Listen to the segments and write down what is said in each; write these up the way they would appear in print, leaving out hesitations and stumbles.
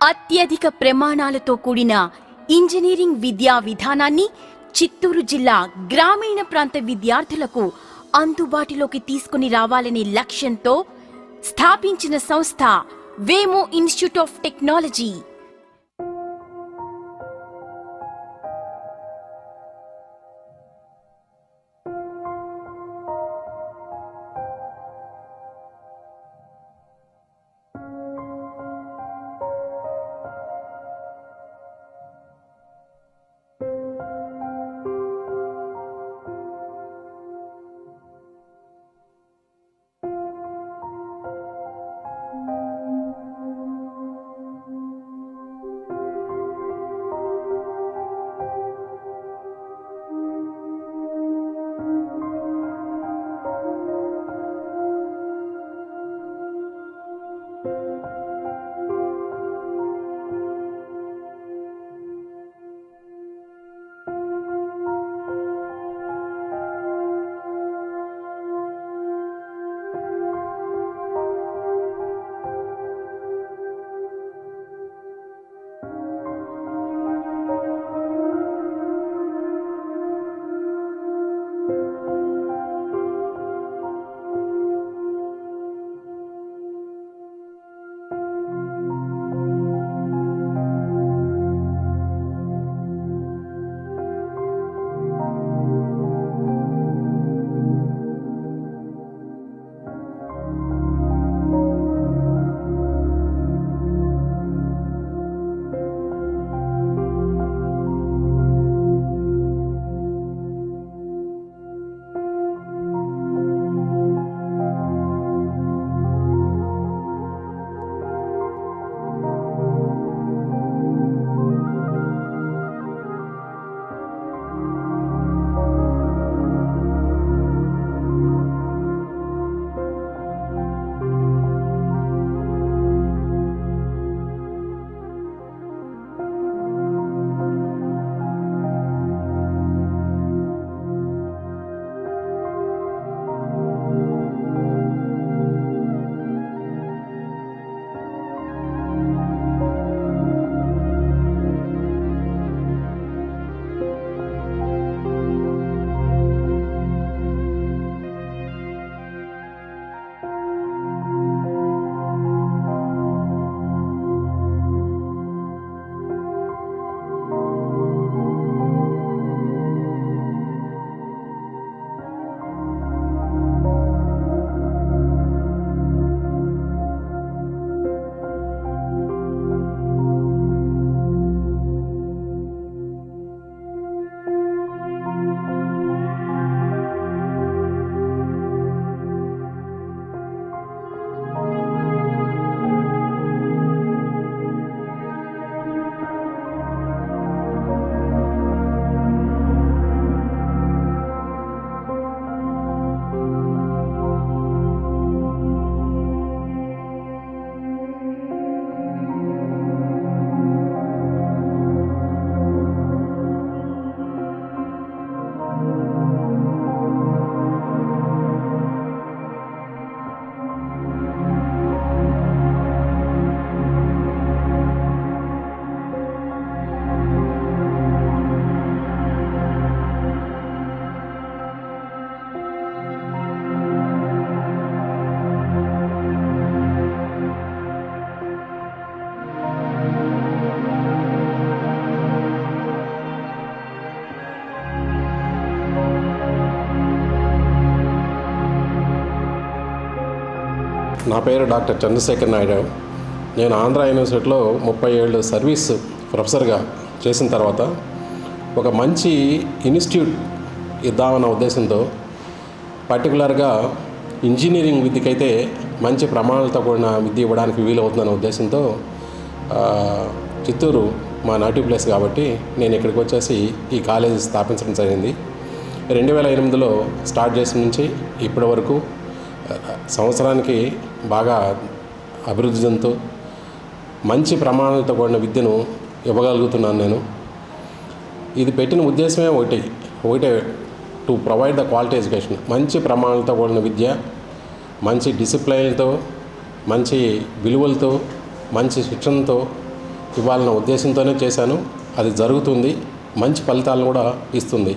అత్యధిక ప్రమాణాలతో కూడిన ఇంజనీరింగ్ విద్యా విధానాన్ని చిత్తూరు జిల్లా గ్రామీణ ప్రాంత విద్యార్థులకు అందుబాటులోకి తీసుకుని రావాలనే లక్ష్యంతో స్థాపించిన సంస్థ వేమో ఇన్స్టిట్యూట్ ఆఫ్ టెక్నాలజీ. నా పేరు డాక్టర్ చంద్రశేఖర్ నాయుడు. నేను ఆంధ్ర యూనివర్సిటీలో 30 ఏళ్ళు సర్వీస్ ప్రొఫెసర్గా చేసిన తర్వాత ఒక మంచి ఇన్స్టిట్యూట్ ఇద్దామన్న ఉద్దేశంతో, పర్టికులర్గా ఇంజనీరింగ్ విద్యకైతే మంచి ప్రమాణాలతో కూడిన విద్య ఇవ్వడానికి వీలవుతుందన్న ఉద్దేశంతో చిత్తూరు మా నేటివ్ ప్లేస్ కాబట్టి నేను ఇక్కడికి వచ్చేసి ఈ కాలేజీ స్థాపించడం జరిగింది. 2008లో స్టార్ట్ చేసిన నుంచి ఇప్పటి వరకు సంవత్సరానికి బాగా అభివృద్ధి చెందుతూ మంచి ప్రమాణాలతో కూడిన విద్యను ఇవ్వగలుగుతున్నాను నేను. ఇది పెట్టిన ఉద్దేశమే ఒకటే to provide the quality education. మంచి ప్రమాణాలతో కూడిన విద్య, మంచి డిసిప్లైన్తో, మంచి విలువలతో, మంచి శిక్షణతో ఇవ్వాలన్న ఉద్దేశంతోనే చేశాను. అది జరుగుతుంది, మంచి ఫలితాలను కూడా ఇస్తుంది.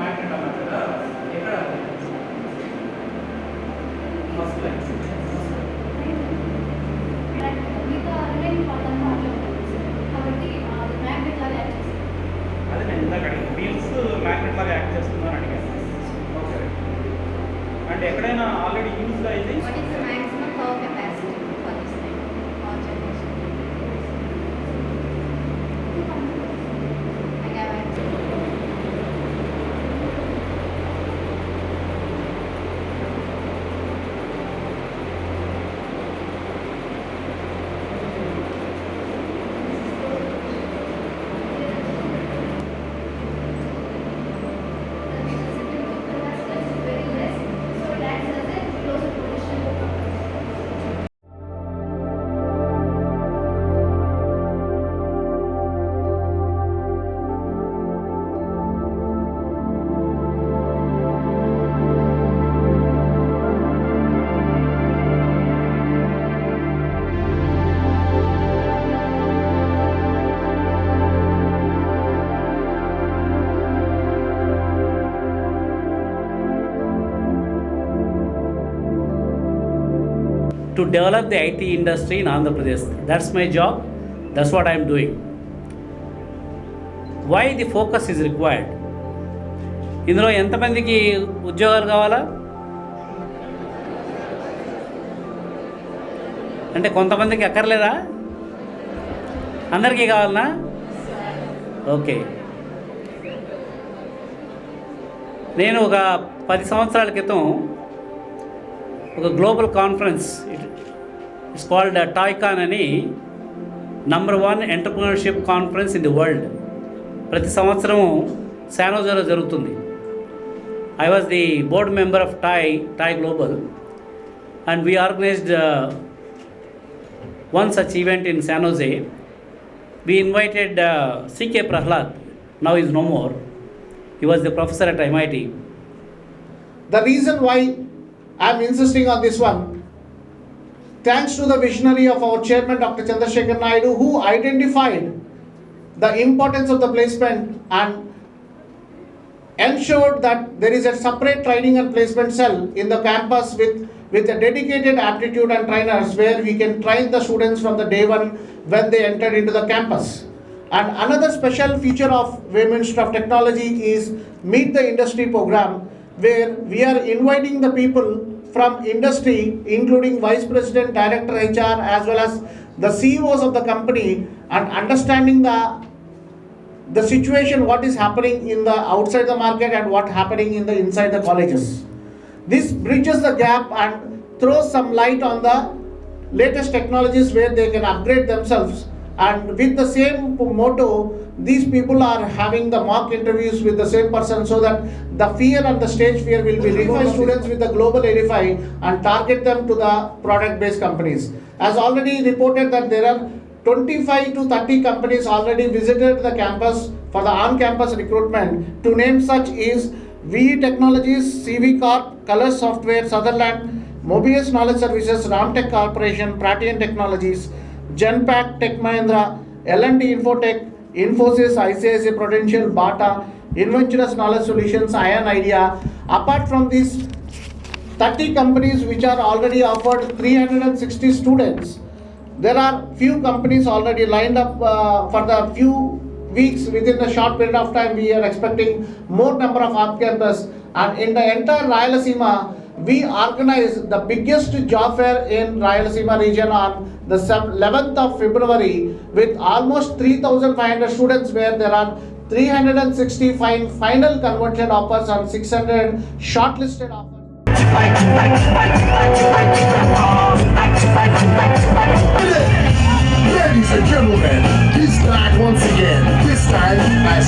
మ్యాగ్నెట్ అన్నారు కదా, ఎక్కడ మస్తు అదే నేను ఇందాక అడిగాను, వీల్స్ మ్యాగ్నెట్ లాగా యాక్ట్ చేస్తుందని అడిగాను. ఓకే, అంటే ఎక్కడైనా ఆల్రెడీ యూజ్ అయితే to develop the IT industry in Andhra Pradesh. That's my job. That's what I am doing. Why the focus is required? ఇందులో ఎంతమందికి ఉద్యోగాలు కావాలా? అంటే కొంతమందికి అక్కర్లేదా? అందరికీ కావాలనా? ఓకే. నేను ఒక 10 సంవత్సరాల క్రితం ఒక గ్లోబల్ కాన్ఫరెన్స్, ఇట్స్ కాల్డ్ టాయ్కాన్ అని, #1 entrepreneurship conference in the world. ప్రతి సంవత్సరం శానోజోలో జరుగుతుంది. I was the board member of toy global, and we organised one such event in San Jose. We invited C.K. Prahlad. Now he is no more. He was the professor at MIT. The reason why I am insisting on this one, thanks to the visionary of our chairman Dr. Chandrasekhar Naidu, who identified the importance of the placement and ensured that there is a separate training and placement cell in the campus with a dedicated aptitude and trainers, where we can train the students from the day one when they entered into the campus. And another special feature of Women Institute of Technology is Meet the Industry program, where we are inviting the people from industry, including Vice President, Director HR, as well as the CEOs of the company, and understanding the situation, what is happening in the outside the market and what happening in the inside the colleges. This bridges the gap and throws some light on the latest technologies where they can upgrade themselves. And with the same motto, these people are having the mock interviews with the same person, so that the fear and the stage fear will be removed. Students with the global Edify and target them to the product-based companies. As already reported that there are 25 to 30 companies already visited the campus for the on-campus recruitment. To name such is VE Technologies, CV Corp, Colors Software, Sutherland, Mobius Knowledge Services, Ramtech Corporation, Pratian Technologies, Genpact, Tech Mahindra, L&T Infotech, Infosys, ICICI Prudential, Bata, Inventurous Knowledge Solutions, Ion Idea. Apart from these 30 companies which are already offered 360 students, there are few companies already lined up for the few weeks. Within a short period of time, we are expecting more number of off-campus. And in the entire Rayalaseema, we organize the biggest job fair in Rayalaseema region on the 11th of February with almost 3,500 students, where there are 365 final conversion offers and 600 shortlisted offers. Ladies and gentlemen, he's back once again. This time as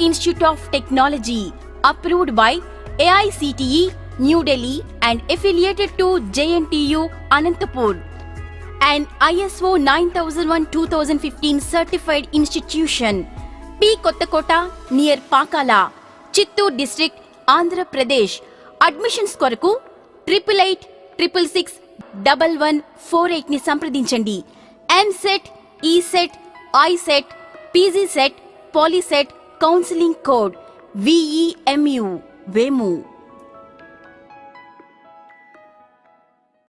Institute of Technology, approved by AICTE, New Delhi and affiliated to JNTU, Anantapur. An ISO 9001:2015 certified institution. P. Kottakota, near Pakala, Chittoor district, Andhra Pradesh. Admissions కొరకు 8866661148 ని సంప్రదించండి. MSET, ESET, ISET, PGCET, PolySET, counselling code VEMU, వేము.